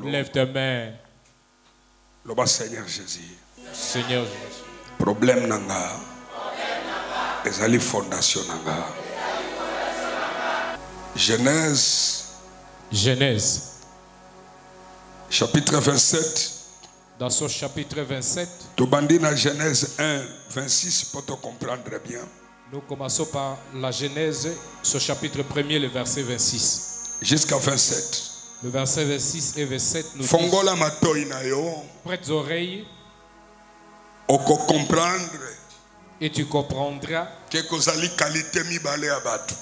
Lève tes mains. Le Seigneur Jésus. Seigneur Jésus. Problème nanga. Ezali fondation nanga. Genèse. Chapitre 27. Dans ce chapitre 27. Tobandina Genèse 1, 26 pour te comprendre bien. Nous commençons par la Genèse, ce chapitre 1er, le verset 26. Jusqu'à 27. Le verset 26 et 27 nous dit, Fongola matoi na yo. Prête oreilles. Oko comprendre. Et tu comprendras que kozali qualité mibale ya batu.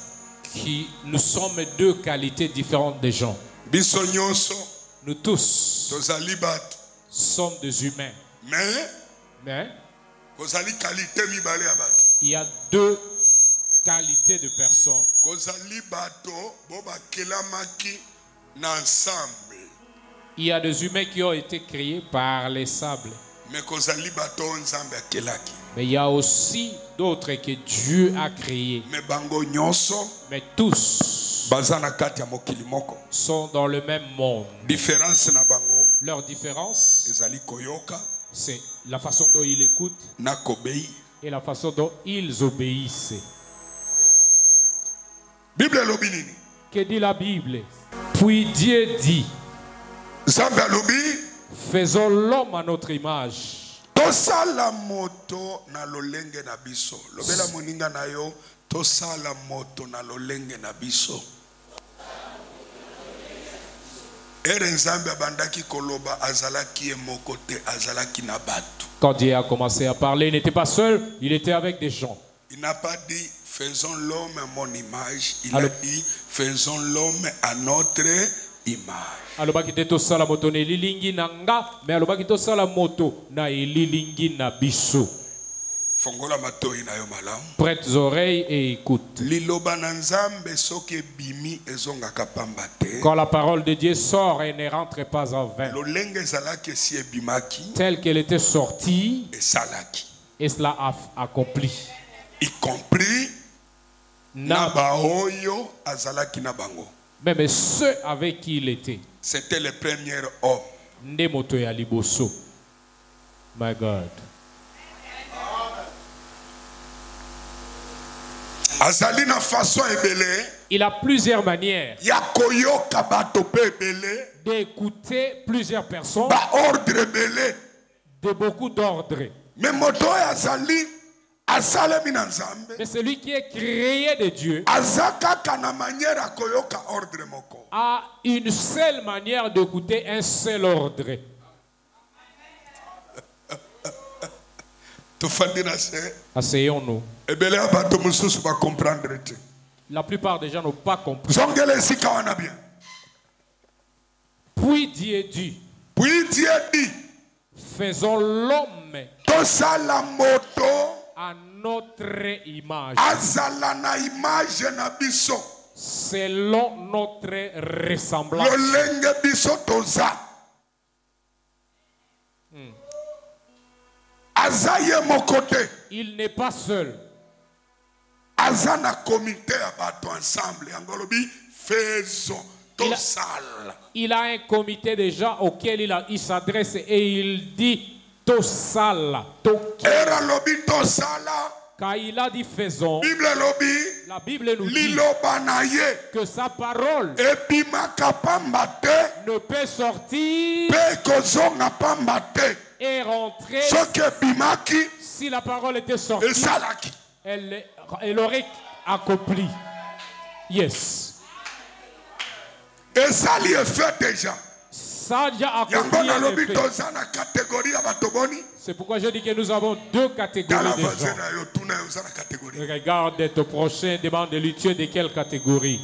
Qui nous sommes deux qualités différentes des gens. Biso nyonso. Nous tous tozali batu. Sommes des humains. Mais kozali qualité mibale ya batu. Il y a deux qualités de personnes. Il y a des humains qui ont été créés par les sables. Mais il y a aussi d'autres que Dieu a créés. Mais tous sont dans le même monde. Leur différence, c'est la façon dont ils écoutent et la façon dont ils obéissent. Que dit la Bible? Puis Dieu dit, faisons l'homme à notre image. Tosala moto na lolenge na biso. Lobela moninga na yo, tosala moto na lolenge na biso. Quand Dieu a commencé à parler, il n'était pas seul, il était avec des gens. Il n'a pas dit faisons l'homme à mon image, il a dit faisons l'homme à notre image. Alobaki te tosala moto na elilingi na nga, mais alobaki tosala moto na elilingi na biso. Prête oreilles et écoute. Quand la parole de Dieu sort et ne rentre pas en vain, telle qu'elle était sortie, et cela a accompli. Y compris même ceux avec qui il était. C'était le premier homme. Ndemoto ya liboso. My God. Il a plusieurs manières d'écouter plusieurs personnes, de beaucoup d'ordres. Mais celui qui est créé de Dieu a une seule manière d'écouter un seul ordre. Asseyons-nous. La plupart des gens n'ont pas compris. Puis Dieu dit, faisons l'homme à notre image, selon notre ressemblance. Il n'est pas seul. Il a un comité de gens auquel il s'adresse et il dit Tosala. Quand il a dit faisons, la Bible nous dit que sa parole ne peut sortir et rentrer. Si la parole était sortie, elle aurait accompli. Yes. Et ça lui est fait déjà. Ça a déjà accompli. C'est pourquoi je dis que nous avons deux catégories de gens. Regarde ton prochain, demande-lui tu es de quelle catégorie.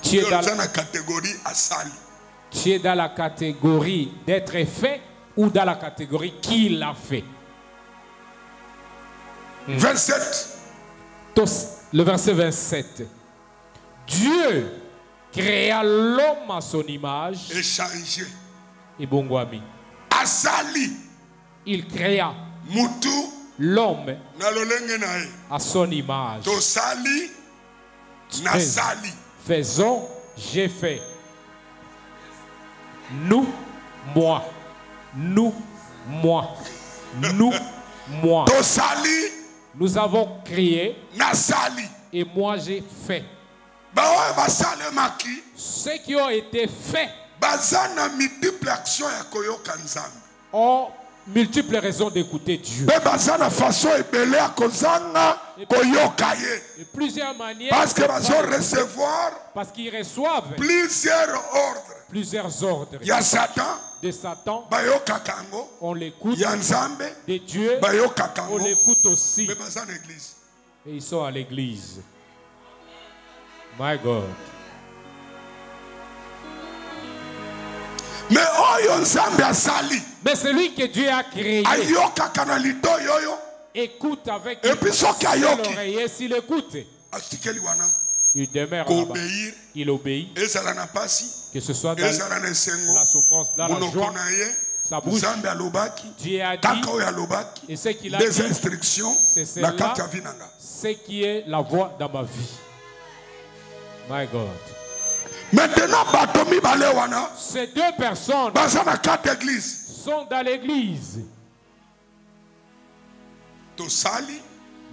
Tu es dans la catégorie d'être fait ou dans la catégorie qui l'a fait. 27. Le verset 27. Dieu créa l'homme à son image. Échangé. Et Bongwami. Asali. Il créa. Mutu. l'homme à son image. Faisons, j'ai fait. Nous, moi. Nous, moi. Nous, moi. Nous avons créé. Et moi, j'ai fait. Ceux qui ont été faits ont multiples raisons d'écouter Dieu. Et plusieurs manières. Parce qu'ils reçoivent plusieurs ordres. Il y a Satan. De Satan. On l'écoute. De Dieu. On l'écoute aussi. Et ils sont à l'église. My God. Mais celui que Dieu a créé écoute avec l'oreille. S'il écoute, il demeure là-bas. Il obéit. Que ce soit dans la souffrance, dans la joie, sa bouche. Dieu a dit, et ce qu'il a dit, c'est cela, ce qui est la voix dans ma vie. My God. Maintenant, ces deux personnes sont dans l'église.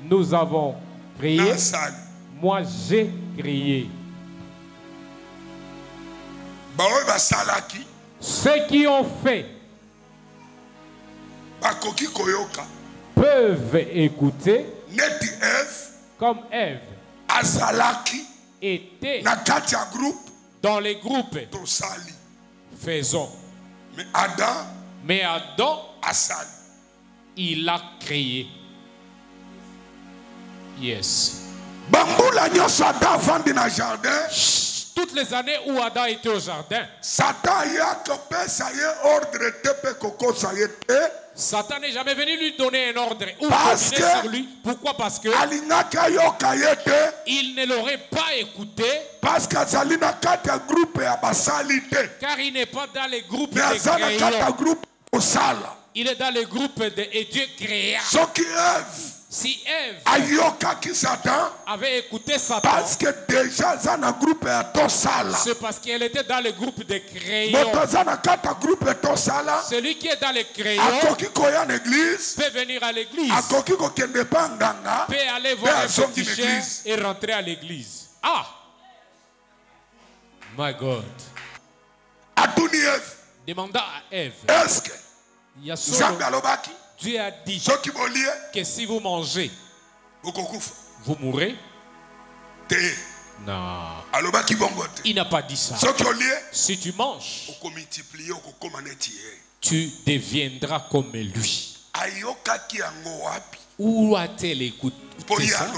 Nous avons créé. Moi, j'ai créé. Ceux qui ont fait peuvent écouter comme Ève était dans les groupes. Faisons. Mais Adam, il a créé. Yes. Toutes les années où Adam était au jardin, Satan n'est jamais venu lui donner un ordre ou dominer sur lui. Pourquoi? Parce que il ne l'aurait pas écouté. Car il n'est pas dans les groupes de création. Il est dans les groupes de Dieu créa. Si Ève avait écouté Satan, c'est parce qu'elle était dans le groupe de crayons. Celui qui est dans les crayons peut venir à l'église, peut aller voir un féticheur et rentrer à l'église. Ah! My God. Demanda à Ève. Il y a solo. Dieu a dit que si vous mangez, vous mourrez. Non. Il n'a pas dit ça. Si tu manges, tu deviendras comme lui. Où a-t-elle écouté ça?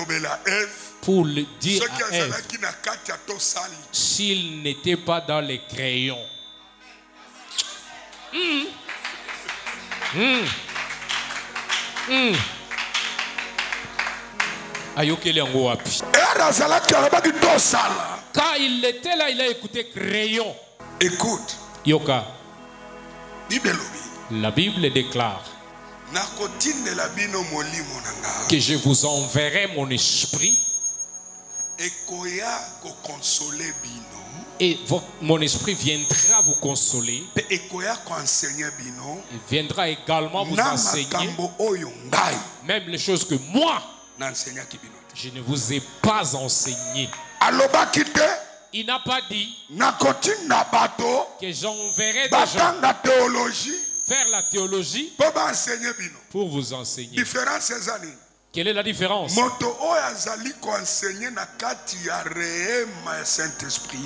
Pour le dire à Ève, s'il n'était pas dans les crayons. Quand il était là, il a écouté crayon. Écoute. Yoka. La Bible déclare que je vous enverrai mon esprit et mon esprit viendra vous consoler et viendra également vous enseigner même les choses que moi je ne vous ai pas enseigné. Il n'a pas dit que j'enverrai des gens faire la théologie pour vous enseigner. Quelle est la différence?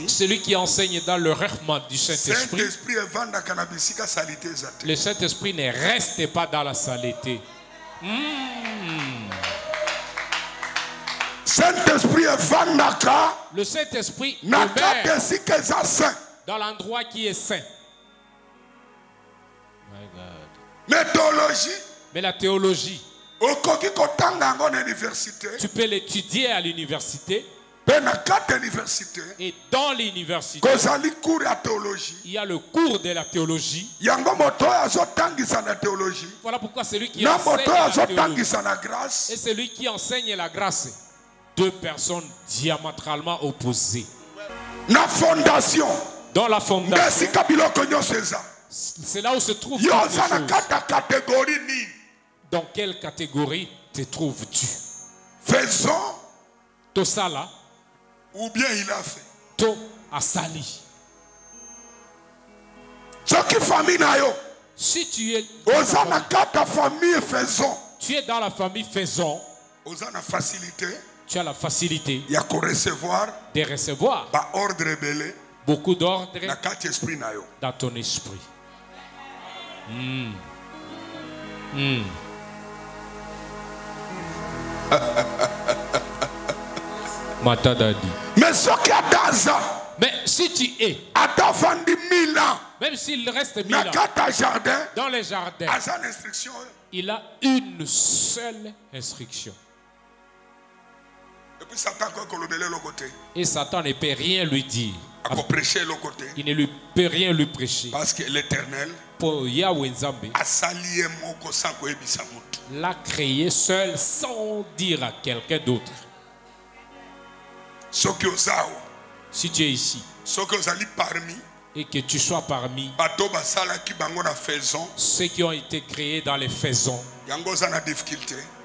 Celui qui enseigne dans le règlement du Saint-Esprit, le Saint-Esprit ne reste pas dans la saleté. Le Saint-Esprit demeure dans l'endroit qui est saint. My God. Mais la théologie, tu peux l'étudier à l'université. Et dans l'université, il y a le cours de la théologie. Voilà pourquoi celui qui enseigne la théologie et celui qui enseigne la grâce, deux personnes diamétralement opposées. Dans la fondation, c'est là où se trouve toutes les choses. Dans quelle catégorie te trouves-tu? Faisons. Tosala. Ou bien il a fait. To asali. Si tu es tu es dans la famille faisons, tu as la facilité de recevoir beaucoup d'ordre dans ton esprit. Matadadi. Mais si tu es, même s'il reste 1000 ans dans les jardins, il a une seule instruction. Et Satan ne peut rien lui dire. Il ne peut rien lui prêcher. Parce que l'Éternel l'a créé seul sans dire à quelqu'un d'autre. Si tu es ici et que tu sois parmi ceux qui ont été créés dans les faisons,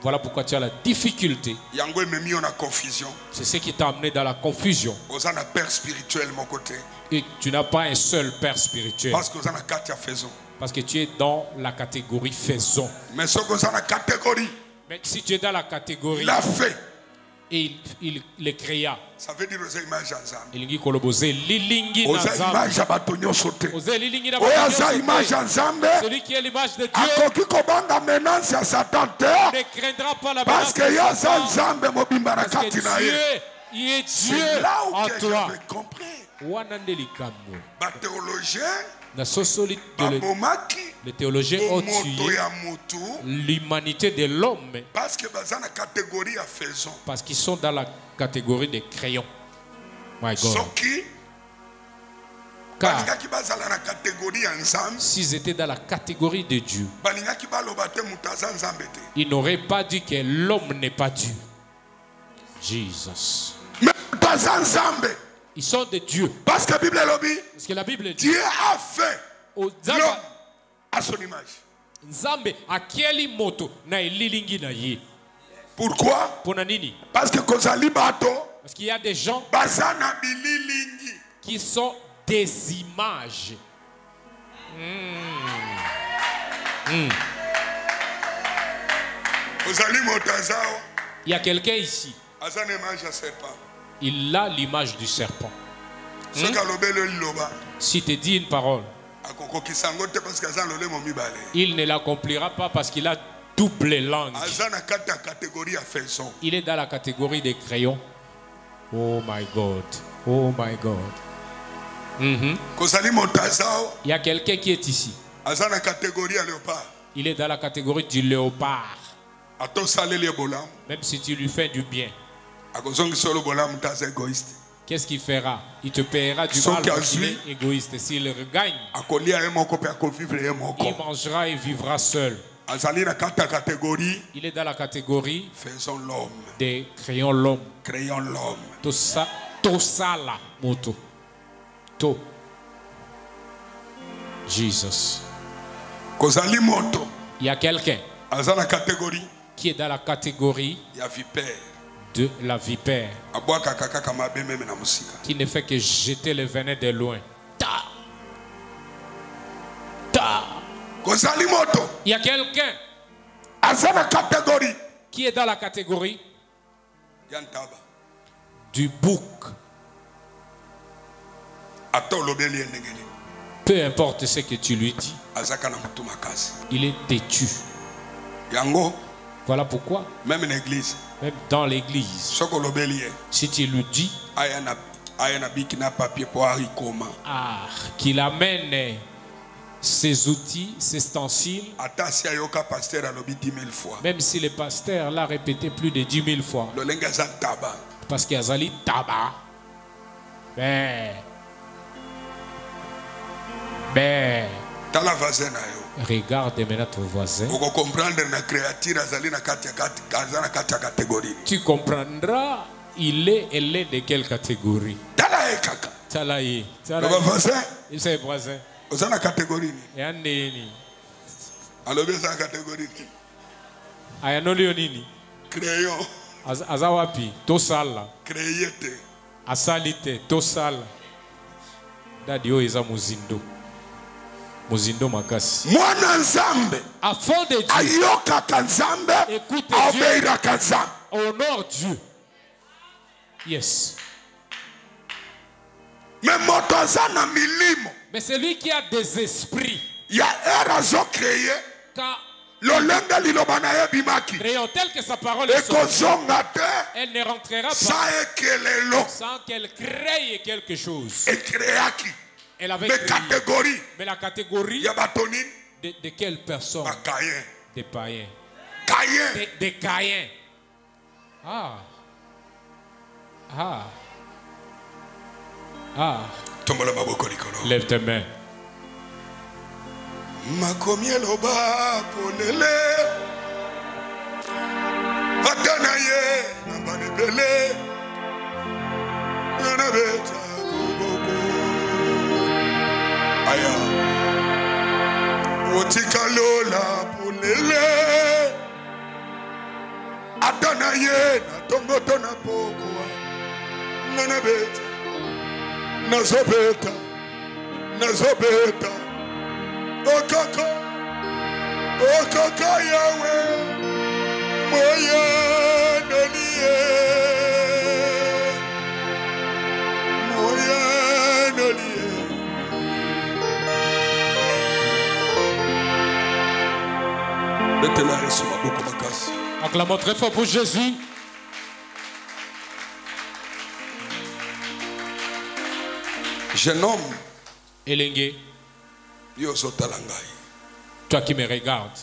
voilà pourquoi tu as la difficulté. C'est ce qui t'a amené dans la confusion. Et tu n'as pas un seul père spirituel. Parce que tu es dans la catégorie faisons. Mais si tu es dans la catégorie, il a fait. Et il le créa. Ça veut dire aux images ensemble. Aux images ensemble. Celui qui est l'image de Dieu ne craindra pas la menace. Parce que Dieu, il est Dieu en toi. Les théologiens ont tué l'humanité de l'homme parce qu'ils sont dans la catégorie des crayons. My God. Car s'ils étaient dans la catégorie de Dieu, ils n'auraient pas dit que l'homme n'est pas Dieu. Jesus. Ils sont de Dieu. Parce que la Bible dit Dieu a fait l'homme à son image. Pourquoi? Parce que parce qu'il y a des gens qui sont des images. Il y a quelqu'un ici. Il a l'image du serpent. Si tu dis une parole, il ne l'accomplira pas parce qu'il a double langue. Il est dans la catégorie des crayons. Oh my God. Oh my God. Il y a quelqu'un qui est ici. Il est dans la catégorie du léopard. Même si tu lui fais du bien, qu'est-ce qu'il fera? Il te paiera du mal parce qu'il est égoïste. S'il regagne, il mangera et vivra seul. Il est dans la catégorie des crayons l'homme. Tout ça là, moto. Tout. Jesus. Il y a quelqu'un qui est dans la catégorie de la vipère, qui ne fait que jeter le venin de loin. Il y a quelqu'un qui est dans la catégorie du bouc. Peu importe ce que tu lui dis, il est têtu. Voilà pourquoi même dans l'église, si tu lui dis qu'il amène ses outils, ses ustensiles, même si le pasteur l'a répété plus de 10 000 fois, Parce qu'il y a Zali tabac. Regarde maintenant ton voisin. Tu comprendras, elle est de quelle catégorie. Talaye. Il c'est voisin. Ayanolio nini? Crayon. Azawapi, tosala. Crayete. Asalite, tosala. Dadio eza muzindo. Muzindo makasi. Mwana nzambe. Afin de Dieu. Ayoka kanzambe. Écoute Dieu. Abeira kanzambe. Honore Dieu. Yes. Mais c'est lui qui a des esprits. Il y a un créé. Quand créant tel que sa parole est sortie, elle ne rentrera pas sans qu'elle crée quelque chose. Elle avait créé. Mais la catégorie de quelle personne? Des païens. Des Caïens. Lève tes mains. Makomieloba polele Atanaye Nabanebele Nanabeta Koboko Aya Otikalola polele Atanaye Natongoto Napoko Nanabeta Nazobeta Okoko Yahweh Moya Nolie Acclamons très fort pour Jésus. Jeune homme Elenge, toi qui me regardes,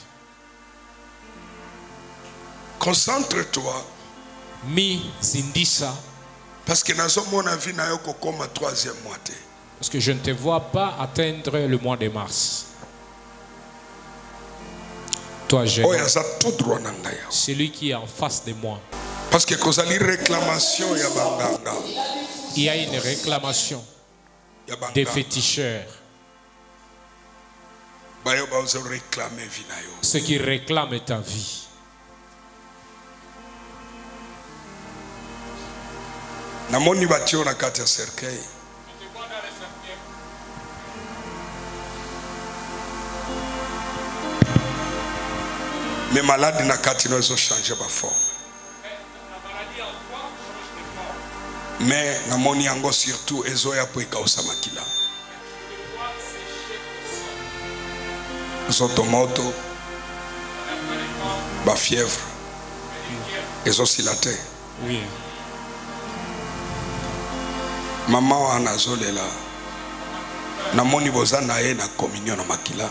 concentre-toi. Mi zindisa. Parce que Parce que je ne te vois pas atteindre le mois de mars. Toi, jeune, celui qui est en face de moi. Parce que réclamation, il y a une réclamation des féticheurs. Ceux qui réclament ta vie. Namoni batio na kati ya cercueil. Mais malade na kati no zo changer ba forme. Mais namoni yango surtout ezo ya po ikausa makila. Zotomoto ba fièvre ezo silate. Oui. Maman wana zolela namoni boza na ye na communion na makila.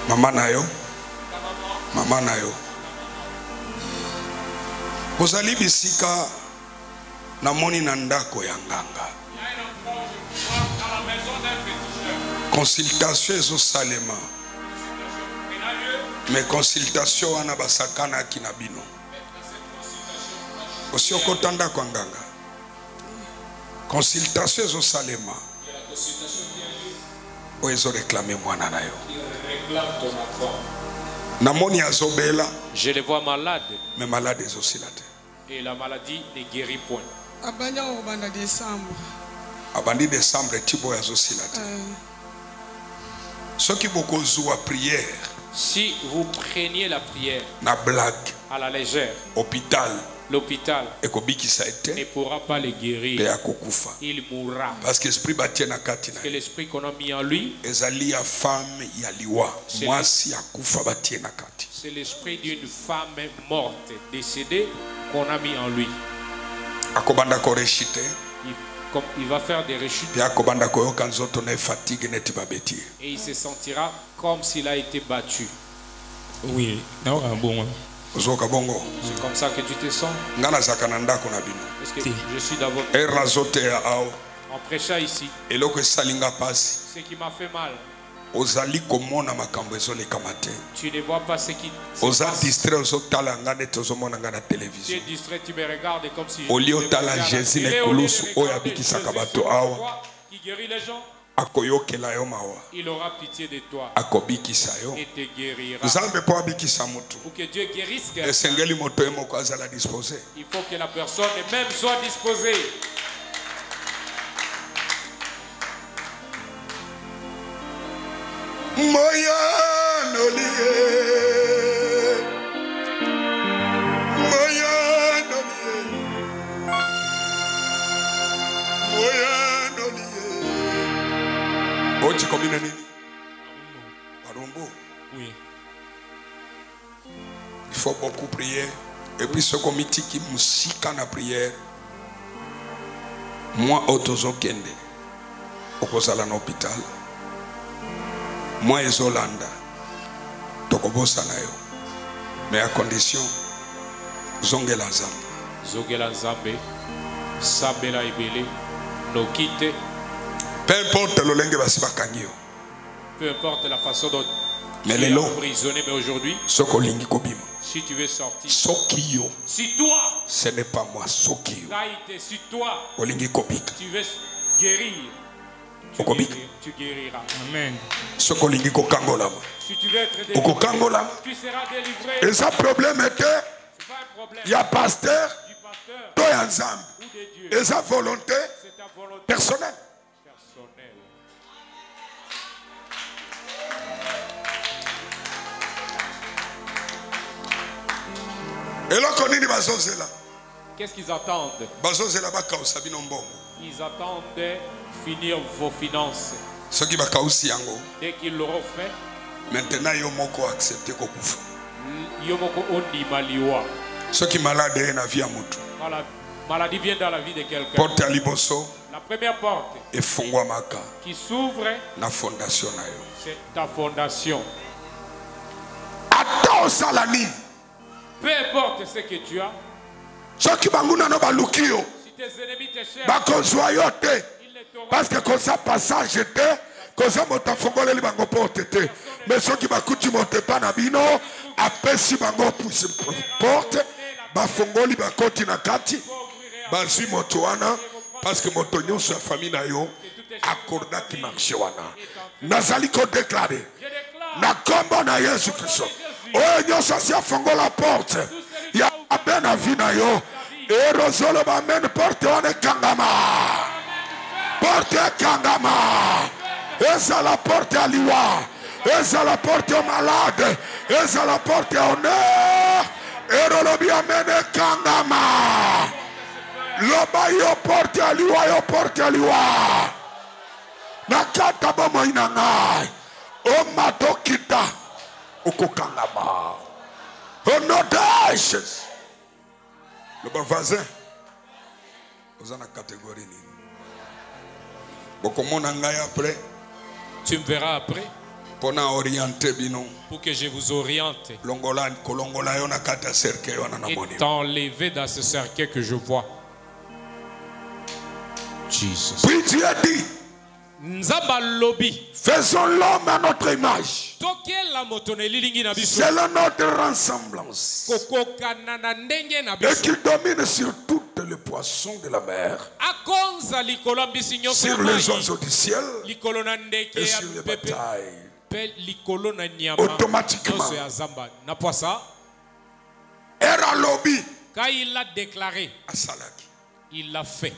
Mama na yo bozali bisika namoni na ndako ya nganga. Consultation ezo salema mais consultation wana basakana kinabino Osioko tanda kwa nganga. Consultation ezo salema. O ezo réclamer mwana na yo. Namoni azobela. Je le vois malade. Mais malade ezo silate. Et la maladie ne guérit point. Abandi décembre tibo ezo silate. Ce qui beaucoup zoua prière. Si vous preniez la prière na blague à la légère, l'hôpital ne pourra pas le guérir. Il mourra. Parce que l'esprit qu'on a mis en lui, c'est l'esprit d'une femme morte, décédée, qu'on a mis en lui. Il va faire des rechutes. Et il se sentira comme s'il a été battu. Oui, bon. C'est comme ça que tu te sens. Est-ce que je suis dans votre... En prêchant ici, ce qui m'a fait mal, tu ne vois pas ce qui se passe. Tu es distrait, tu me regardes comme si je te regardais. Qui guérit les gens. Il aura pitié de toi et te guérira. Pour que Dieu guérisse quelqu'un, il faut que la personne même soit disposée. Oui. Il faut beaucoup prier. Et puis ce comité qui musique en prière. Moi, Otozo Kende, au Kozala l'hôpital. Moi, Ezolanda, Tokobosa Nayo. Mais à condition, Zongela Nzambe. Zongela Nzambe, Sabela Ibele, Nokite. Peu importe le langue basibakangio. Peu importe la façon dont tu es emprisonné, mais aujourd'hui, si tu veux sortir, si toi, ce n'est pas moi, Sokio. Si toi, tu veux guérir, tu guériras. Amen. Si tu veux être délivré, tu seras délivré. Et ça problème était, il y a pasteur, toi et ensemble. Et sa volonté personnelle. Et là, qu'est-ce qu'ils attendent? Ils attendent de finir vos finances. Dès qu'ils l'auront fait, maintenant, ils ont accepté qu'on bouffe. Ceux qui malades la maladie vient dans la vie de quelqu'un. La première porte qui s'ouvre, c'est ta fondation. Peu importe ce que tu as, si tes ennemis te cherchent, parce que comme ça passage était, comme ça mon tafongole li bango porte était. Mais ceux qui bakuti monte pas na bino, apesi bango porte, bafongoli bakoti na kati, bazui moto wana parce que moto nyonso ya famille na yo accorda ki marché wana. Nazali ko déclarer na kombo na Yesu Kristo. Oh nyonso si afongola porte, ya abena vina yo. Et Rosolo m'amène porte wana kangama. Porte kangama. Esa la porte à liwa. Esa la porte aux malades. Esa la porte à honneur. Et Rolobi amène kangama. Loba yo porte à liwa yo porte à liwa. Nakata bomo inangai. O matokita. Oko kangama. Oh no dashes. Le bon voisin, vous avez une catégorie. Après, tu me verras après. Pour que je vous oriente. Et t'enlever dans ce cercueil que je vois. Jesus. Puis Dieu dit, faisons l'homme à notre image. C'est notre ressemblance. Et qu'il domine sur toutes les poissons de la mer, sur les oiseaux du ciel et sur les batailles. Automatiquement, Era Lobi, quand il l'a déclaré, il l'a fait.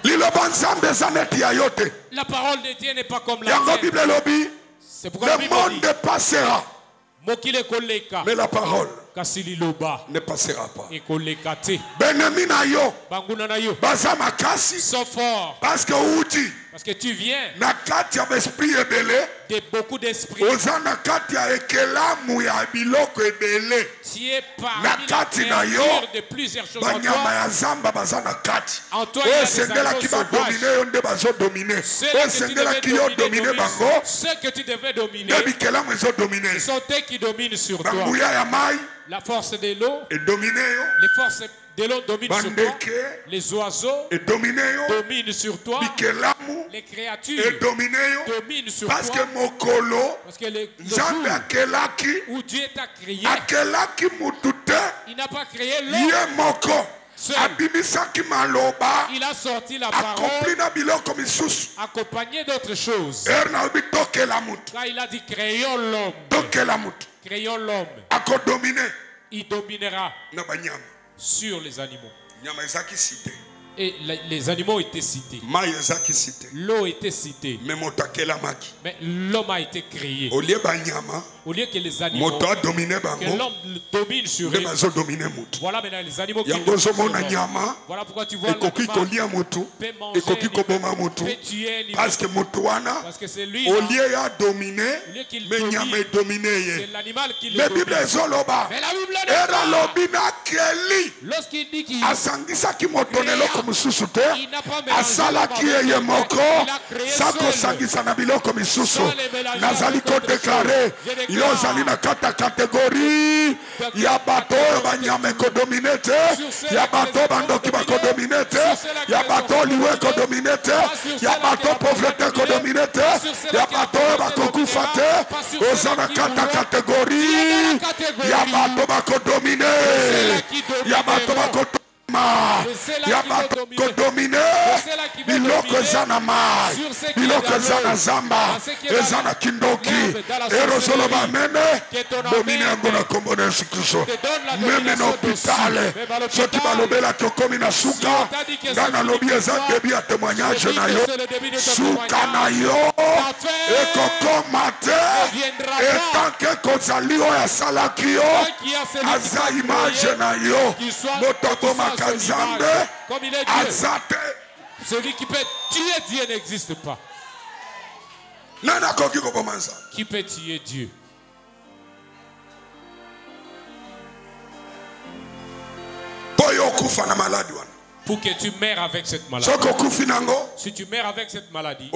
La parole de Dieu n'est pas comme la tienne. C'est pourquoi le monde passera, mais la parole ne passera pas. Benamina yo, Bazamakasi, parce que Oudi, Parce que tu viens de beaucoup d'esprits. Tu es parmi la créature de plusieurs choses en toi. En toi, il y a des animaux sauvages. Ceux que tu devais dominer, ce sont eux qui dominent sur toi. La force de l'eau, les forces de l'eau dominent sur toi. Les oiseaux dominent sur toi. Les créatures dominent sur toi. Parce que le jour où Dieu t'a créé, il n'a pas créé l'homme seul. Il a sorti la parole accompagné d'autres choses. Quand il a dit créons l'homme, créons l'homme, il dominera sur les animaux. Et les animaux étaient cités. L'eau était citée. Mais l'homme a été créé. Au lieu que les animaux, que l'homme domine sur eux. Voilà maintenant les animaux qui dominent sur l'homme. Voilà pourquoi tu vois l'animal peut manger un peut tuer un animal. Parce que c'est lui là, au lieu qu'il domine, c'est l'animal qui le domine. Mais la Bible n'est pas. Lorsqu'il dit qu'il asalaki ye moko sako sangisa na biloko misusu nazali ko déclarer yozali na kata catégorie ya bato banyame ko dominete ya bato bandoki ba ko dominete ya bato liwe ko dominete ya bato pauvreté ko dominete ya bato ba ko kufate ozana kata catégorie ya bato ba ko dominer ya bato ba ko Yabato domine biloko zana mai biloko zana zamba ezana kindoki erosolo ba mene domine ngona kombo na Yesu meme na hôpital soki balobela tokomi na suka ngana lobi eza debi ya témoignage na yo suka na yo ekokoma te etanke kozali oyo asalaki yo aza image na yo moto akomaka comme il est Dieu. Celui qui peut tuer Dieu n'existe pas. Qui peut tuer Dieu? Pour que tu meurs avec cette maladie. Si tu meurs avec cette maladie,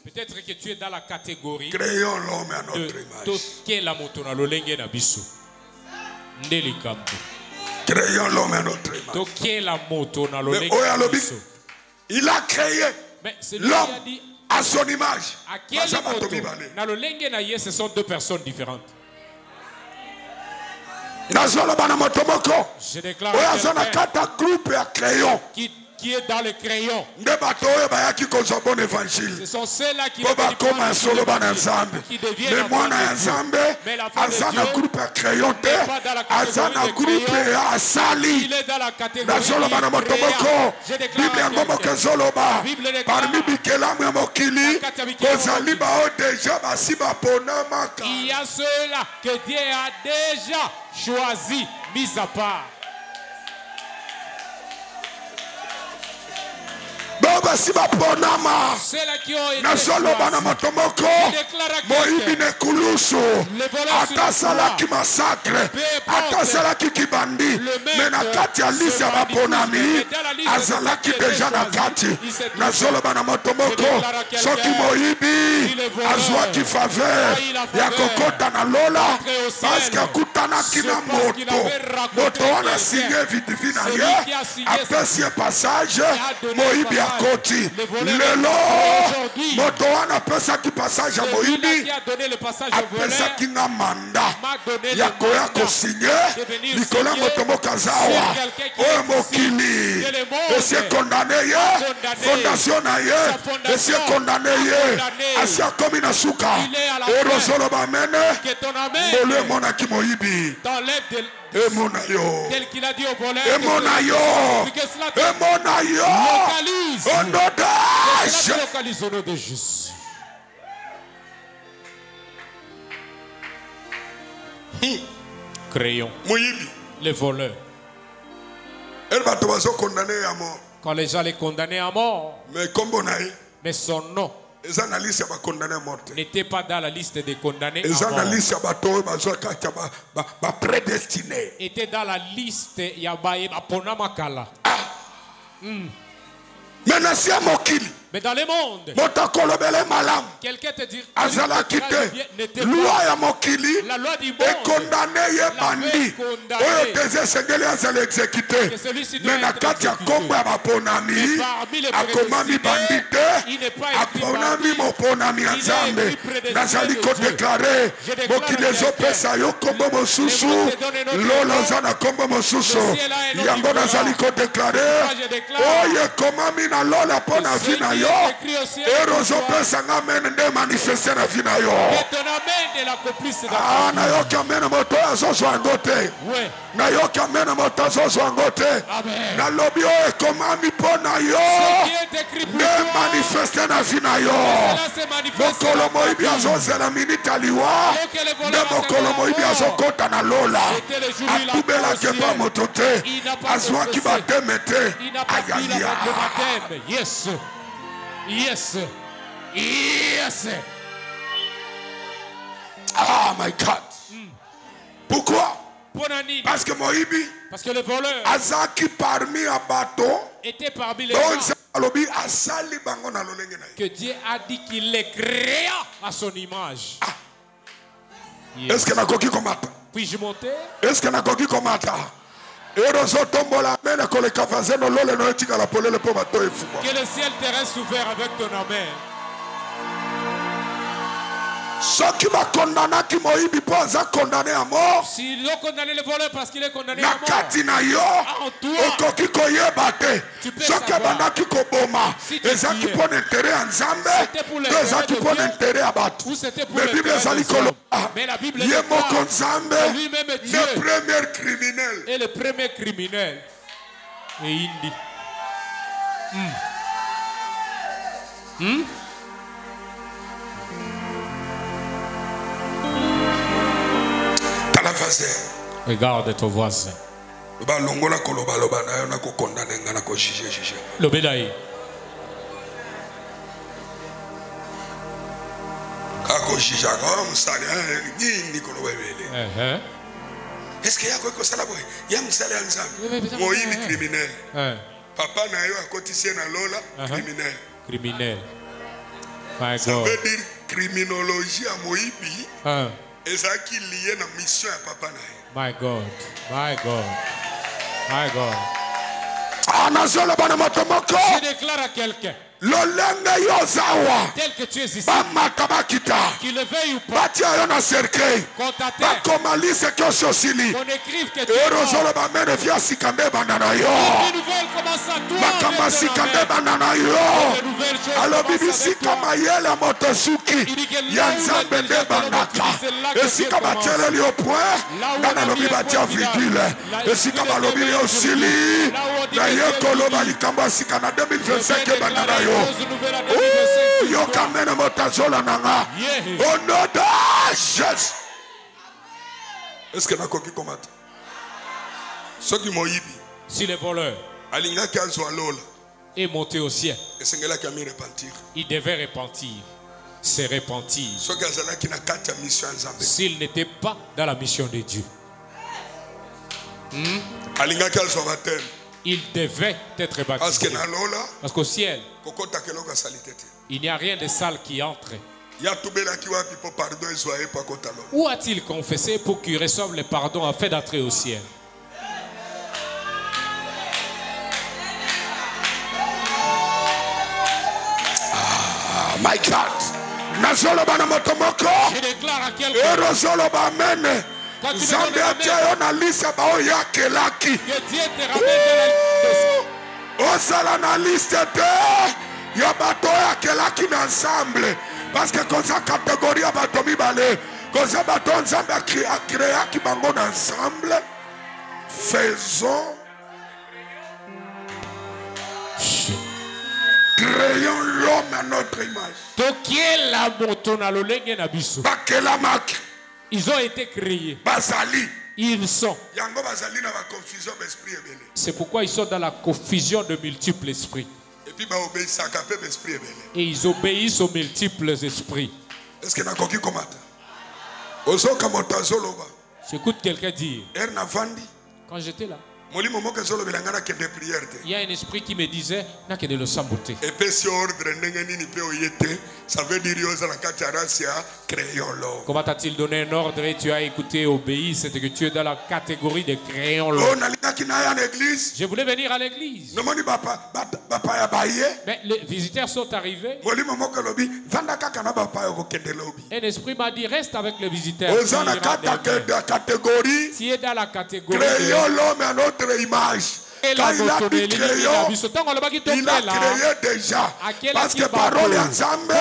peut-être que tu es dans la catégorie créons l'homme à notre image. Créons l'homme à notre image. Il a créé l'homme à son image. Ce sont deux personnes différentes. Je déclare qui est dans le crayon. Ce sont ceux-là qui deviennent mais la foi de Dieu n'est pas dans la catégorie de crayon. Il est dans la catégorie de crayon. Je déclare il y a ceux-là que Dieu a déjà choisi, mis à part. nazoloba na moto moko moyibi nekulusu atasalaki masakre atasalaki kibandi me na kati ya lisi ya baponami azalaki deja na kati nazoloba na moto moko soki moyibi azwaki faveur ya kokota na lola paske akutanaki na moto wana sinye vidivi na ye apesi ye passage moyibi akoti lelo moto wana apesaki passage ya moyibi apesaki nga manda ya koya kosinye likolo ya moto moko azawa oyo mokili esi ekondane ye fondation na ye esi ekondane ye asi akomi na suka orozoloba mene ngolu emonaki moyibi Emona yo. Tel qu'il a dit au voleur. Emona yo. Emona yo. Localise. Au nom d'âge. Localise au nom de Jésus. Crayon. Moyibi. Les voleurs. Elle va te condamner à mort. Quand les gens les condamnaient à mort. Mais son nom n'était pas dans la liste des condamnés à mort. Était dans la liste Yabaponnamakala. Mais dans le monde, quelqu'un te dit la loi du monde l'avait condamné. Que celui-ci doit être exécuté. Et parmi les prédestinés, il n'est pas écrit parmi. Il est écrit prédestiné de Dieu. Je déclare Yes. Yes. Yes. Ah, my God. Pourquoi? Parce que Moïbi, parce que le voleur était parmi les gens que Dieu a dit qu'il les créa à son image. Yes. Est-ce que Nakoki komata? Puis-je monter? Est-ce que Nakoki komata? Que le ciel terrestre ouvert avec ton amen. Ceux qui m'a condamné, qui m'ont condamné à mort. S'ils ont condamné le voleur parce qu'il est condamné à mort. En toi, tu peux savoir. Si tu c'était pour mais la Bible dit lui-même est Dieu. Le premier criminel. Et le premier criminel. Et il dit. Regarde ton voisin. L'obédaï. Est-ce qu'il y a quoi que ça là? Il y a un criminel. Papa n'a eu à cotiser na lola criminel. Criminel. Ça veut dire criminologie à Moïbi. Et ça qui lié la mission à papa na. My God. My God. My God. Je déclare à quelqu'un. Tel que tu es ici, qu'il le veuille ou pas, qu'on t'attende, qu'on écrive que tu es mort. Les nouvelles commencent à toi. Alors BBC kama yele motosuki yanzambe nde banaka esika batele li au point na lobi batia virgule esika balobi li osili na yekolo balikamba sika na 2025 banana yo yo kamene motazola nanga au nom de Jésus. Est-ce que nakoki komata soki moyibi si le voleur alingaki azwa lola est monté au ciel, il devait repentir, se repentir s'il n'était pas dans la mission de Dieu. Il devait être baptisé. Parce qu'au ciel, il n'y a rien de sale qui entre. Où a-t-il confessé pour qu'il reçoive le pardon afin d'entrer au ciel? My God. Je déclare à quelqu'un. Quand tu me donnes la main, que Dieu te ramène la liste de ensemble. Parce que comme ça catégorie à batomi balé, comme ça bateau ensemble a créé qui bangon ensemble. Faisons. Créons l'homme à notre image. Ils ont été créés. Ils sont. C'est pourquoi ils sont dans la confusion de multiples esprits. Et ils obéissent aux multiples esprits. Est-ce que j'écoute quelqu'un dire. Quand j'étais là, il y a un esprit qui me disait n'a que de le saboter. Comment t'a-t-il donné un ordre et tu as écouté, obéi? C'est que tu es dans la catégorie des crayons. Je voulais venir à l'église. Mais les visiteurs sont arrivés. Un esprit m'a dit reste avec les visiteurs. Tu es dans la catégorie image. Quand il a dit créer, il a créé déjà. Parce que parole en Zambé,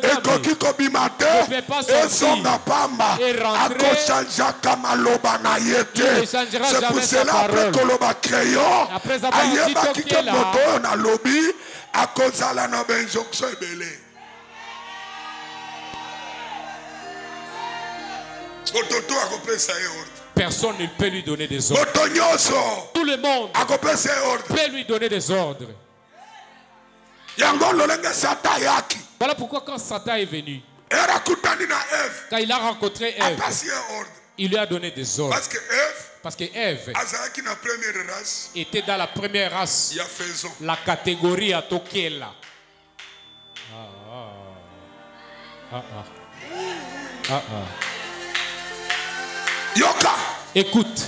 et koki kobimate, et son apamba, akosanja kamaloba na yete. C'est pour cela après koloba créon, ayeba kike moto na lobby, akozala na benjonction ebele. Ototo akopesa ye ordre. Personne ne peut lui donner des ordres. Tout le monde peut lui donner des ordres. Voilà pourquoi quand Satan est venu, quand il a rencontré Ève, il lui a donné des ordres. Parce que Ève était dans la première race, la catégorie à Tokela. Yoka. Écoute.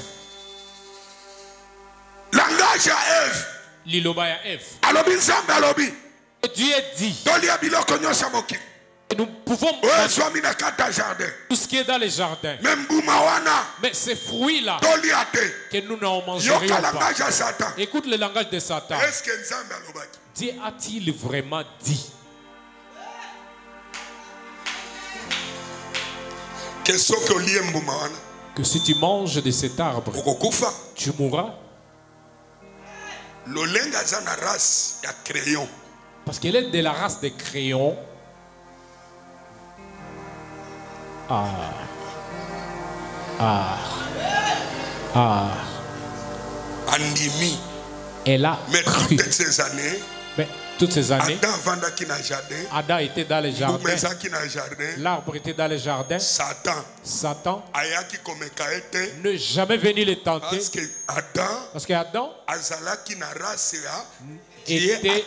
Langage à Ève. Liloba à Ève. Alobi Nzambe alobi. Dieu dit. Et nous pouvons tout ce qui est dans les jardins. Mais ces fruits-là que nous n'en mangerions pas. Écoute le langage de Satan. Dieu a-t-il vraiment dit? Que si tu manges de cet arbre, tu mourras. Parce qu'elle est de la race des crayons. Elle a cru. Mais toutes ces années, Adam était dans les jardins. L'arbre était dans les jardins. Satan ne jamais venu les tenter. Parce qu'Adam était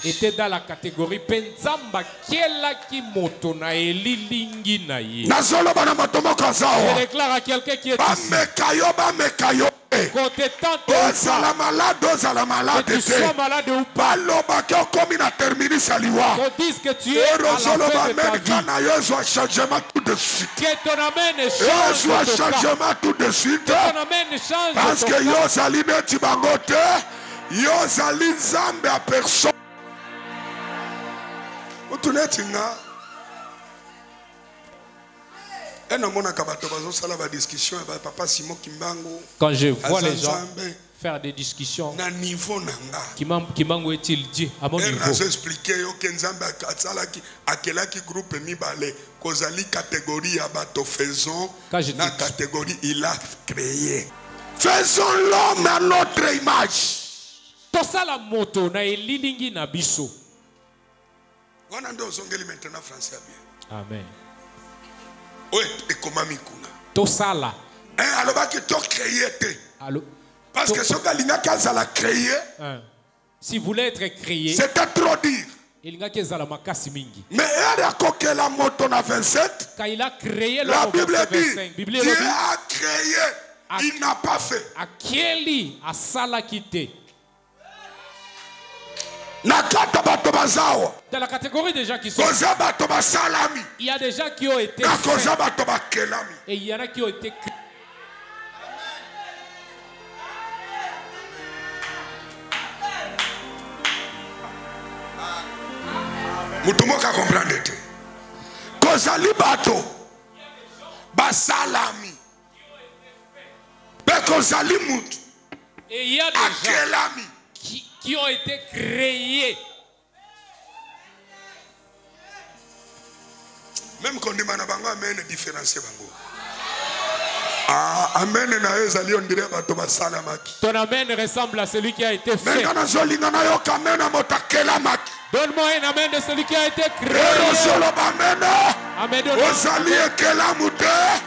était dans la catégorie Penzamba Kiela ki moto na elilingi na ye. Je déclare à quelqu'un qui est ici. Quand tu es tenté que tu sois malade ou pas, qu'on dise que tu es à la fin de ta vie, que ton amène change tout de suite. Que ton amène change. Parce que Yozali Neti Bangote, Yozali Nzambe à personne. Quand je vois les gens faire des discussions, Kimbangu est-il dit à mon niveau? Quand je dis catégorie, il a créé. Faisons l'homme à notre image. Tosala moto na elilingi na biso. Amen. Tosala. Parce que ce que a créé, si vous voulez être créé, c'était trop dire. Mais la moto na 27, quand il a créé la Bible dit, Dieu a créé, il n'a pas fait. Akeli asala kite. Dans la catégorie des gens qui sont, il y a des gens qui ont été faits, et il y en a qui ont été créés. Mutumoka comprendre te. Kozali bato basalami. Bekozali mutu. Et il y a des gens qui ont été créés. Même quand on demande à Bango, mais différencier Bango. Amen. Ton amen ressemble à celui qui a été fait. Donne-moi un amen de celui qui a été créé. Amen.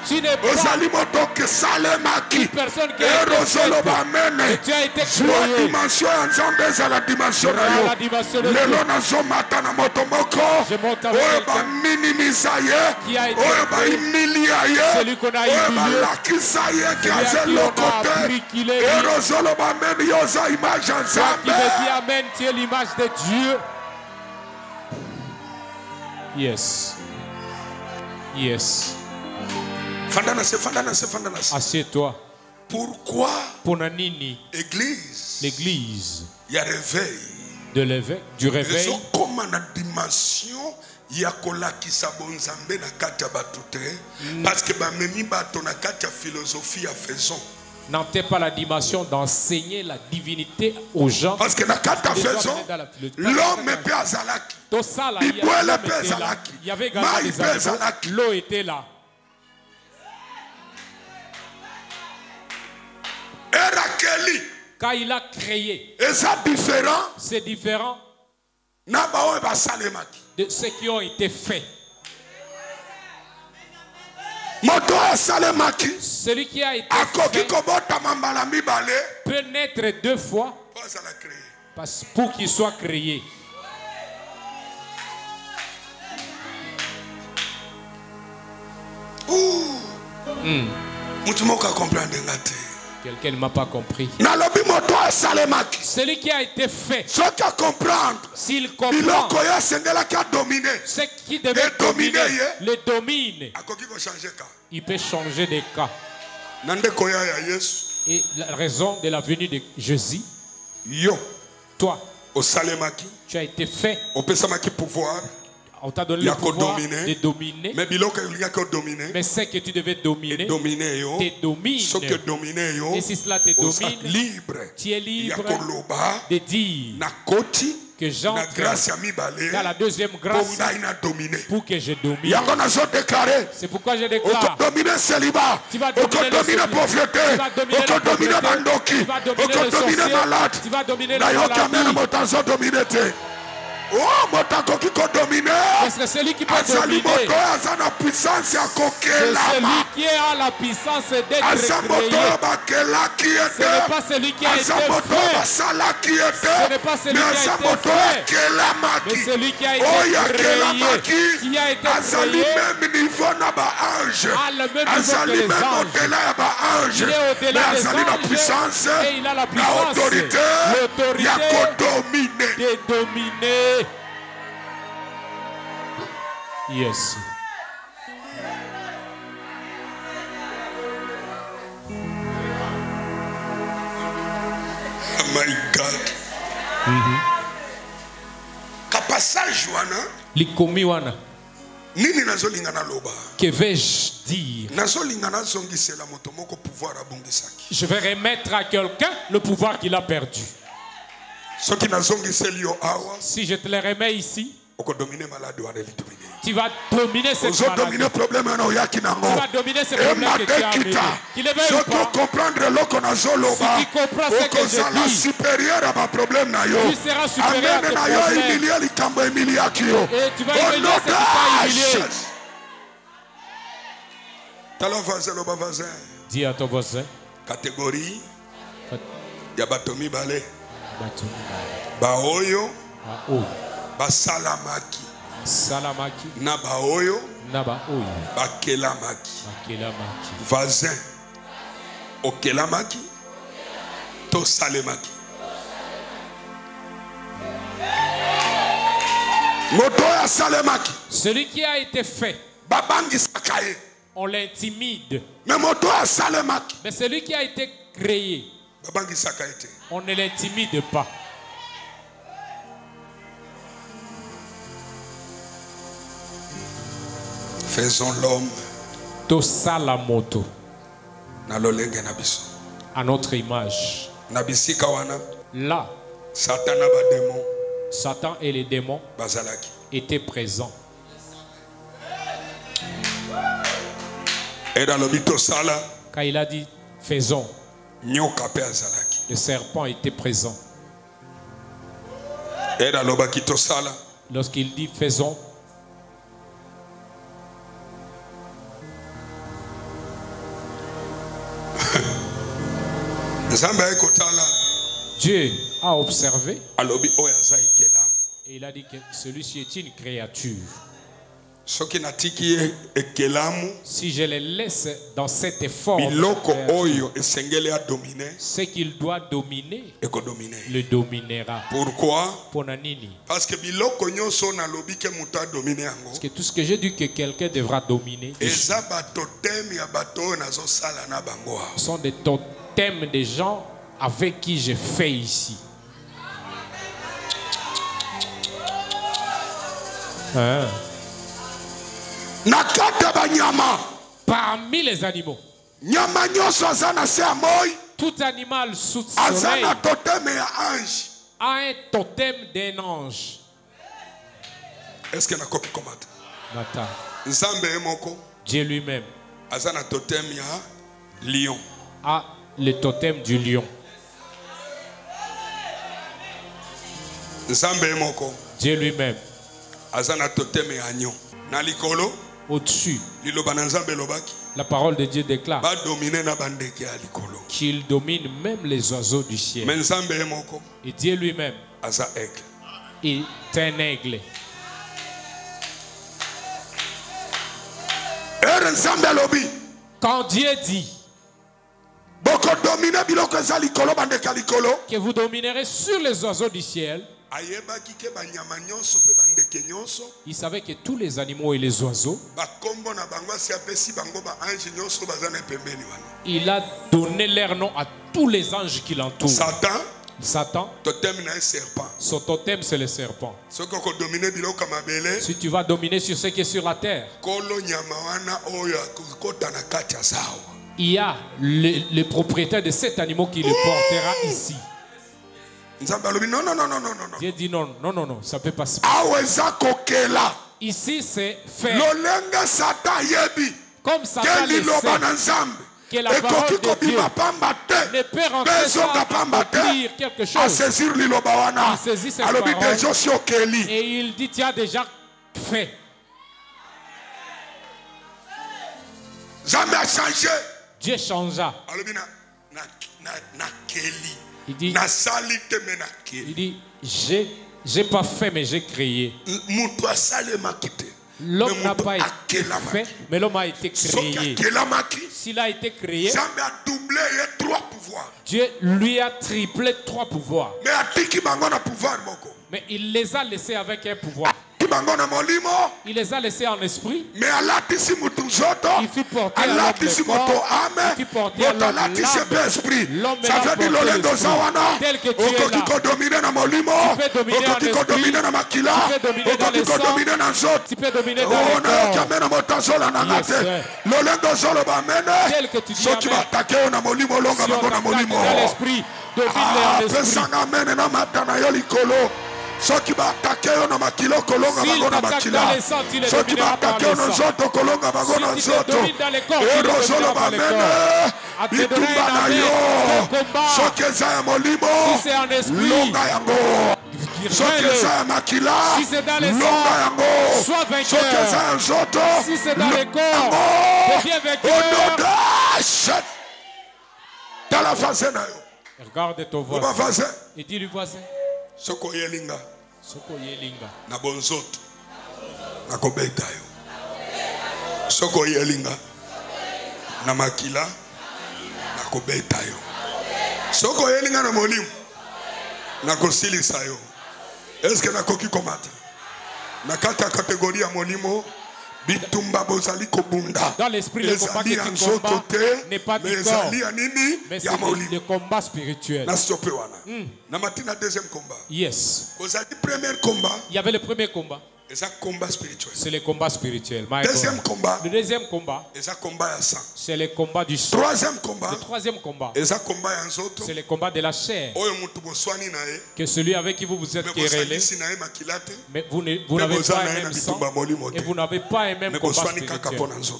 Tu n'es pas une personne qui a été faite. Tu as été créé. La dimension de Dieu. Je monte avec qui a été créé. Celui qu'on a humilié. Qui veut dire amen, tu es l'image de Dieu. Yes. Yes. Assieds-toi. Pourquoi l'église il y a réveil du réveil parce que philosophie à faisons n'entend pas la dimension d'enseigner la divinité aux gens. Parce que l'homme peut azalaki. Il y avait également des animaux. L'eau était là. Quand il a créé, c'est différent de ceux qui ont été faits. Celui qui a été fait peut naître 2 fois pour qu'il soit créé. Quelqu'un ne m'a pas compris. Celui qui a été fait, s'il comprend ce qui devait dominer, le domine, il peut changer de cas. Et la raison de la venue de Jésus, toi, tu as été fait. On t'a donné le pouvoir de dominer. Mais ce que tu devais dominer, te domine. Et si cela te domine, tu es libre de dire que j'entre dans la deuxième grâce pour que je domine. C'est pourquoi je déclare. Tu vas dominer le célibat, tu vas dominer la pauvreté, tu vas dominer le sorcier, tu vas dominer la maladie. Parce que celui qui peut dominer, c'est celui qui a la puissance d'être créé. Ce n'est pas celui qui a été fait. Ce n'est pas celui qui a été fait. Mais celui qui a été créé. Qui a été créé a le même niveau que les anges. Il est au-delà des anges et il a la puissance, l'autorité de dominer. Yes. My God. Passage wana. Likomi wana. Nini nazolinga na loba. Que vais-je dire? Nazolinga na zongisela moto moko pouvoir abongisaki. Je vais remettre à quelqu'un le pouvoir qu'il a perdu. Si je te le remets ici, tu vas dominer cette maladie. Tu vas dominer ce problème que tu as amené. Qu'il le veuille ou pas. Si tu comprends ce que je dis, tu seras supérieur à tes problèmes. Et tu vas humilier ce qui t'a humilié. Dis à ton voisin. Catégorie. Yabatomi Balé. Baoyo. Basalamaki. Salamaki. Nabaoyo. Nabaoyo. Bakelamaki. Bakelamaki. Vazin. Okelamaki. Tosalemaki. Motoya Salemaki. Celui qui a été fait. Babangi Sakaye. On l'intimide. Mais Motoya Salemaki. Mais celui qui a été créé. Babangi Sakaye. On ne l'intimide pas. Faisons l'homme à notre image. Là, Satan et les démons étaient présents. Quand il a dit faisons, le serpent était présent. Lorsqu'il dit faisons, Dieu a observé et il a dit que celui-ci est une créature. Si je le laisse dans cette forme, ce qu'il doit dominer, le dominera. Pourquoi? Parce que tout ce que j'ai dit que quelqu'un devra dominer, ce sont des totems des gens avec qui je fais ici. Hein? Parmi les animaux, tout animal sous soleil a un totem d'un ange. Est-ce que Dieu lui-même lion a le totem du lion. Dieu lui-même au-dessus. La parole de Dieu déclare qu'il domine même les oiseaux du ciel. Et Dieu lui-même est un aigle. Quand Dieu dit que vous dominerez sur les oiseaux du ciel, il savait que tous les animaux et les oiseaux, il a donné leur nom à tous les anges qui l'entourent. Satan, son totem c'est le serpent. Si tu vas dominer sur ce qui est sur la terre, il y a le propriétaire de cet animal qui le portera ici. Dieu dit non, non, non, non, ça peut pas se passer. Ici c'est fait. Comme Satan le sait que la parole de Dieu ne peut rentrer sans accomplir quelque chose. Il saisit cette parole et il dit tu as déjà fait. Dieu changea. Il dit j'ai pas fait mais j'ai créé. L'homme n'a pas été fait, mais l'homme a été créé. S'il a été créé, Dieu lui a triplé 3 pouvoirs. Mais il les a laissés avec un pouvoir. Il les a laissés en esprit. Il fit porter à l'homme le corps. Il fit porter à l'homme l'âme. L'homme est là porter l'esprit. Tel que tu es là. Tu peux dominer en esprit. Tu peux dominer dans les sangs. Tu peux dominer dans les corps. Tel que tu dis amen. Si on t'attaque dans l'esprit, domine-les en esprit. Ceux qui va attaquer on a makilo kolonga bagona makila. Ceux qui va attaquer on zoto kolonga bagona zoto. Ero solo bamene. Bitumba na yo. Ceux qui sont molimo. Longa yango. Ceux qui sont makila. Longa yango. Sois vainqueur. Ceux qui sont zoto. Si c'est dans les corps, deviens vainqueur. Dans la face na yo. Regarde ton voisin. Et dis lui voisin. Soko yelinga na bonzoto na kobeta yo. Soko yelinga na makila na kobeta yo. Soko yelinga na molimo na kosilisa yo. Est-ce que na koki komata na kata catégorie ya molimo bitumba bozali kobunda. Dans l'esprit, le combat que tu combats n'est pas du corps, mais c'est le combat spirituel. Yes. Il y avait le premier combat. C'est le combat spirituel. Deuxième combat. Le deuxième combat, c'est le combat du sang. Le troisième combat, c'est le combat de la chair. Que celui avec qui vous êtes querellé, mais vous n'avez pas un même sang et vous n'avez pas un même combat spirituel.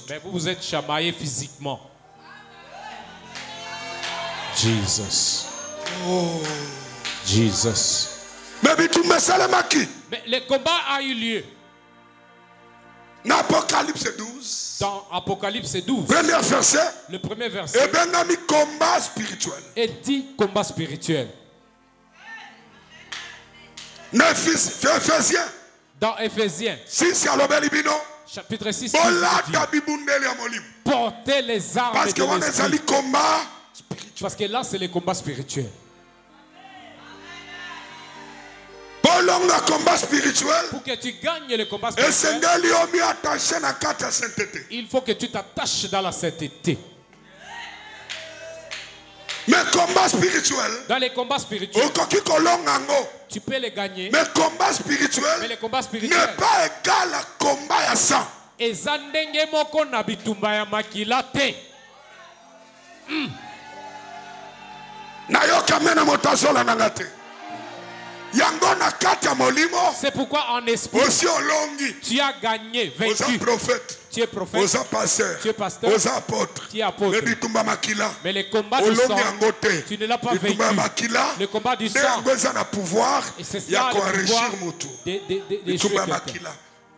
Mais vous vous êtes chamaillé physiquement. Jesus. Oh. Jesus. Mais le combat a eu lieu. Dans Apocalypse 12. Dans Apocalypse 12. Premier verset. Le premier verset. Et bien, combat spirituel. Et dit combat spirituel. Éphésiens. Dans Éphésiens. Chapitre 6. Portez les armes. Parce que on est allé combat spirituel. Parce que là, c'est le combat spirituel. Combat spirituel. Pour que tu gagnes le combat spirituel, il faut que tu t'attaches dans la sainteté. Mais combat spirituel, dans les combats spirituels, tu peux les gagner. Mais combat spirituel, mais le combat spirituel n'est pas égal à combat à sang. Et zandenge moko na bitumba ya makila te. Na yo kamena motazola nangate. C'est pourquoi en esprit tu as gagné, vaincu. Tu es prophète, tu es pasteur, tu es apôtre. Mais le combat du sang, tu ne l'as pas vaincu. Le combat du sang, et c'est ça le pouvoir des choses.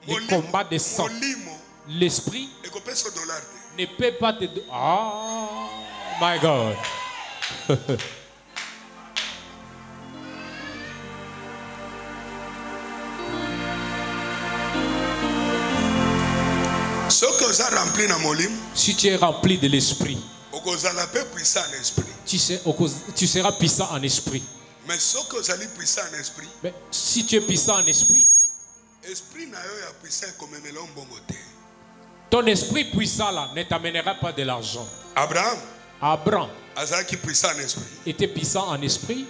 Le combat du sang. L'esprit ne peut pas te... Oh my God. Si tu es rempli de l'esprit, tu seras puissant en esprit. Mais si tu es puissant en esprit, ton esprit puissant là ne t'amènera pas de l'argent. Abraham était puissant en esprit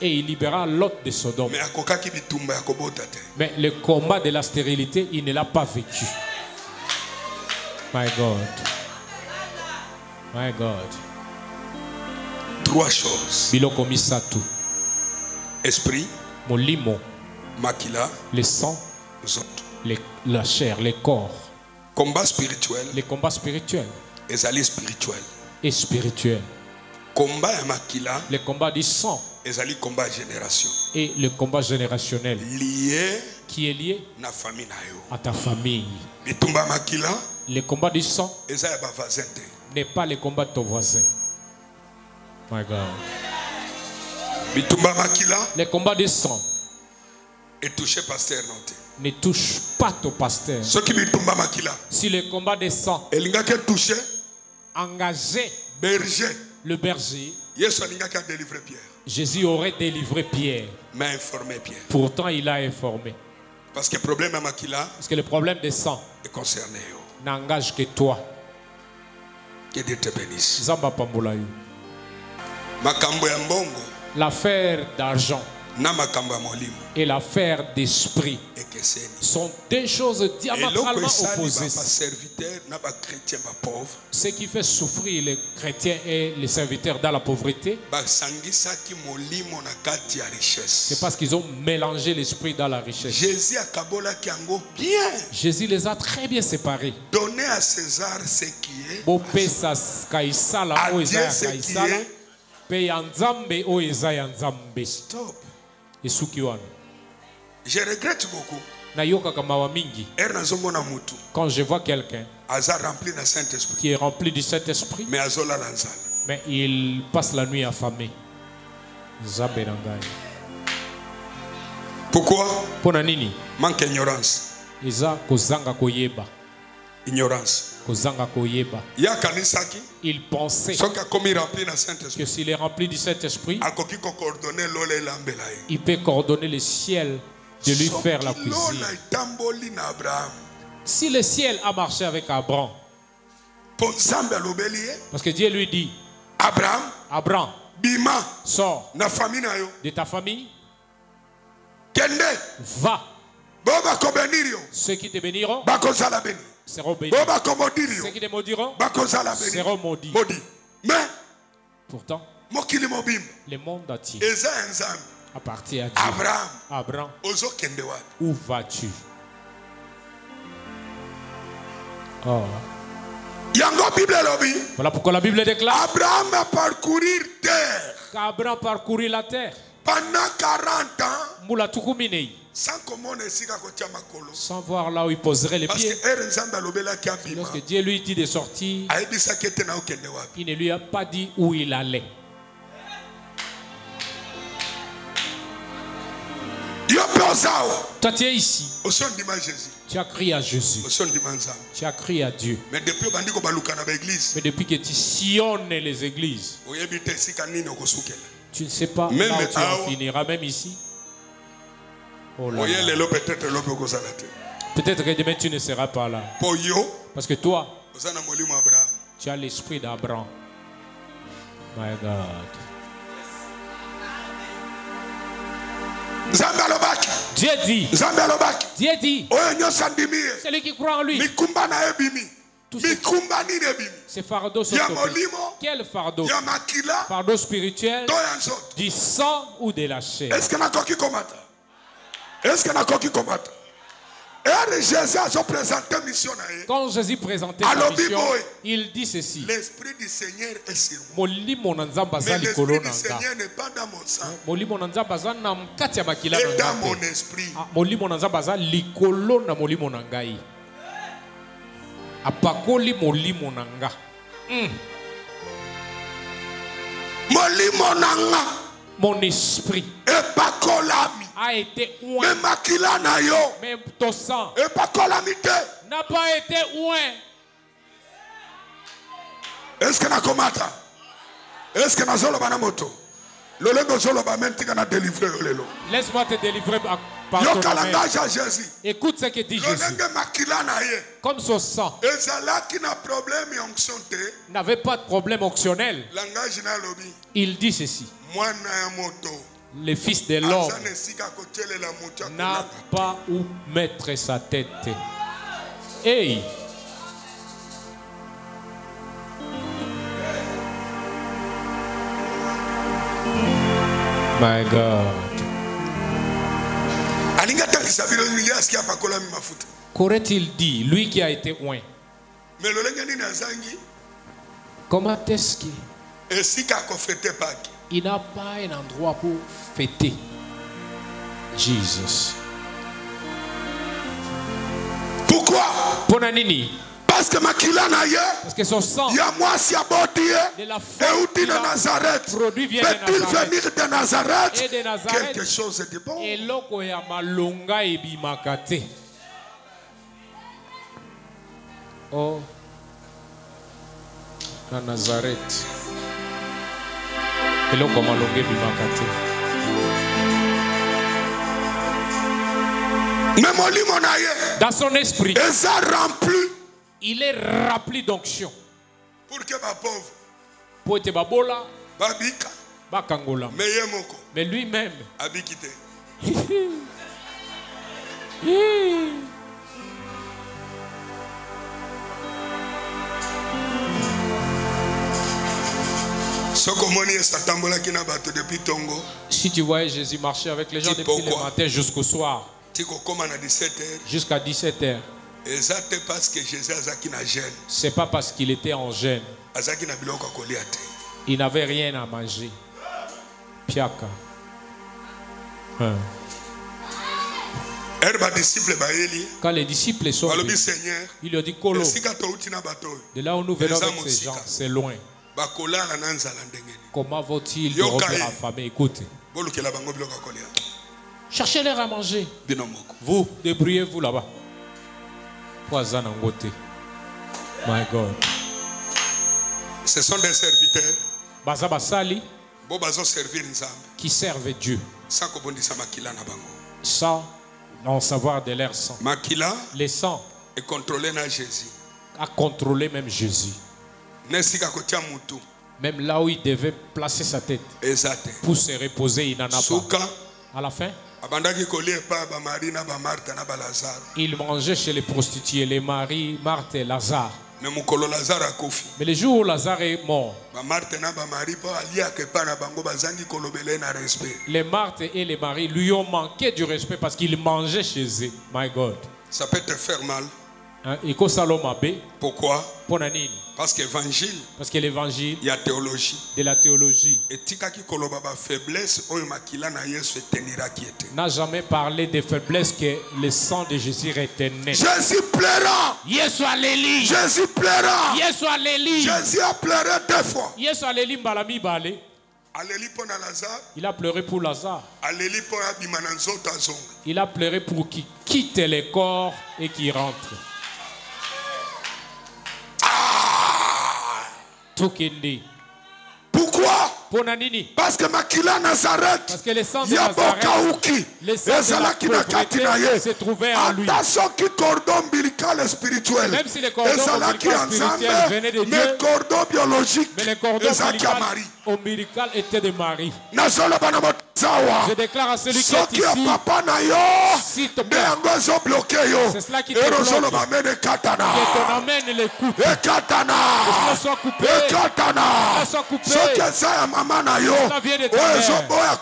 et il libéra Lot de Sodome. Mais le combat de la stérilité, il ne l'a pas vécu. My God. My God. 3 choses. Biloko misatu. Esprit. Molimo. Makila. Le sang. La chair, le corps. Combat spirituel. Les combats spirituels. Ezali spirituel. Et spirituel. Combat ya makila. Le combat du sang. Ezali combat génération. Et le combat générationnel. Lié. Qui est lié na famille na yo. À ta famille. Bitumba makila. Le combat du sang n'est pas le combat de ton voisin. My God. Bitumba makila. Le combat du sang est touché pasteur noté. Ne touche pas ton pasteur. Si le combat des sangs engagé le berger, Jésus aurait délivré Pierre. Mais informé Pierre. Pourtant, il a informé. Parce que le problème des sangs n'engage que toi. Que Dieu te bénisse. L'affaire d'argent et l'affaire d'esprit sont deux choses diamétralement opposées. Ce qui fait souffrir les chrétiens et les serviteurs dans la pauvreté, c'est parce qu'ils ont mélangé l'esprit dans la richesse. Jésus les a très bien séparés. Donnez à César ce qui est, stop. Je regrette beaucoup. Quand je vois quelqu'un qui est rempli du Saint-Esprit, mais il passe la nuit affamé. Pourquoi? Manque d'ignorance. Ignorance. Il pensait que s'il est rempli du Saint-Esprit, il peut coordonner le ciel de lui faire la cuisine. Si le ciel a marché avec Abraham, parce que Dieu lui dit, Abraham, sors de ta famille, va. Ceux qui te béniront seront bénis. Ceux qui te maudiront seront maudits. Mais pourtant, le monde entier appartient à Dieu. Abraham, où vas-tu? Oh. Voilà pourquoi la Bible déclare Abraham a parcouru terre. qu'Abraham parcourut la terre Pendant 40 ans. Sans voir là où il poserait les pieds. Lorsque Dieu lui dit de sortir, il ne lui a pas dit où il allait. Toi tu es ici. Tu as crié à Jésus. Tu as crié à Dieu. Mais depuis que tu sillonnes les églises, tu ne sais pas là où tu en finiras, même ici. Oh là là. Peut-être que demain tu ne seras pas là. Parce que toi, tu as l'esprit d'Abraham. My God. Dieu dit. Dieu dit. Celui qui croit en lui. Ces fardeaux sont tombés. Quel fardeau? Fardeau spirituel, du sang ou de la chair? Quand Jésus présentait sa mission, il dit ceci. L'esprit du Seigneur est sur moi. Mais l'esprit du Seigneur n'est pas dans mon sang. Et dans mon esprit. Mon esprit a été oint. Mais ton sang n'a pas été oint. Est-ce que nakomata? Est-ce que nazolo banamoto? Laisse-moi te délivrer par ton nom. Écoute ce que dit Jésus. Comme son sang n'avait pas de problème onctionnel, il dit ceci. Le Fils de l'homme n'a pas où mettre sa tête. Hey! My God. Qu'aurait-il dit, lui qui a été oint? Comment est-ce qu'il n'a pas un endroit pour fêter Jesus? Pourquoi? Parce que son sang de la femme produit vient de Nazareth. Et de Nazareth, quelque chose de bon. Et loko ya malonga ebimakate. Oh, na Nazareth. Et loko malonga ebimakate. Dans son esprit, il est rempli d'onction. Pour que ma pauvre, pour être babola, babika, bakangola, mais lui-même, abikite. Si tu voyais Jésus marcher avec les gens depuis le matin jusqu'au soir, jusqu'à 17h, c'est pas parce qu'il était en jeûne. Il n'avait rien à manger. Piaka. Quand les disciples sont venus, il leur dit Kolo, de là où nous venons avec ces gens, c'est loin. Comment vont-ils dormir affamés? Écoutez. Cherchez-leur à manger. Vous, débrouillez-vous là-bas. My God. Ce sont des serviteurs qui servent Dieu sans en savoir de leur sang. Les sangs a contrôlé même Jésus. Même là où il devait placer sa tête pour se reposer, il n'en a pas. À la fin, il mangeait chez les prostituées, les Marie, Marthe et Lazare. Mais le jour où Lazare est mort, les Marthe et les Marie lui ont manqué du respect parce qu'il mangeait chez eux. My God. Ça peut te faire mal. Pourquoi? Parce que l'évangile, il y a théologie. De la théologie. N'a jamais parlé des faiblesses que le sang de Jésus retenait. Jésus pleura. Jésus pleura. Jésus a pleuré 2 fois. Il a pleuré pour Lazare. Il a pleuré pour qu'il quitte le corps et qu'il rentre. Pourquoi? Parce que Makila Nazareth, parce que le sang de Nazareth, le sang de la pauvreté se trouvait en lui. Même si le cordon ombilical spirituel venait de Dieu, mais le cordon ombilical était de Marie. Je déclare à celui qui est ici, si ton père, c'est cela qui te bloque, que ton amène les coupes, que cela soit coupé, cela vient de ta mère,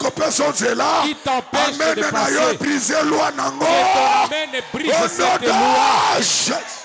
qui t'empêche de passer, que ton amène brise cette loi.